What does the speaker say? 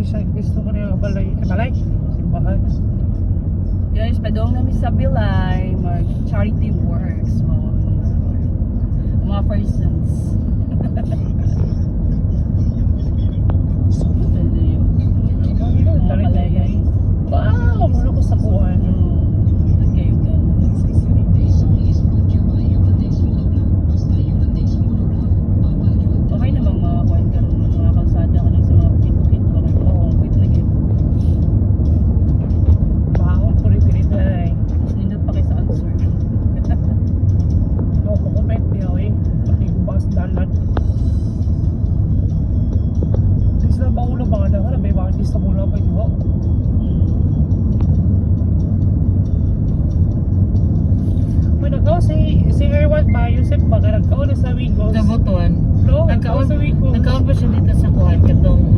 gusto ko na balay. Balay? Simbahan. Guys, padong namin sa Bilay, mag charity works, mga persons. Mga palagay. Wow! Ano ko sa kuhan? Okay, okay namang mga kuhan ka ng mga kalsada ka sa mga bukit-bukit. Bukit na gid. Baon ko rin pinitay. Nindot pa kayo sa answer. No, comment niya eh. Pati ko ba sa dalan. Sa baulo ba nga na? May mga sa mula pa ito. May nagkaw si Erwan pa, Yusef ba? Nagkaw na sa Wigo. Nabutuan. No, nagkaw sa Wigo. Nagkaon pa siya dito sa kuhan katong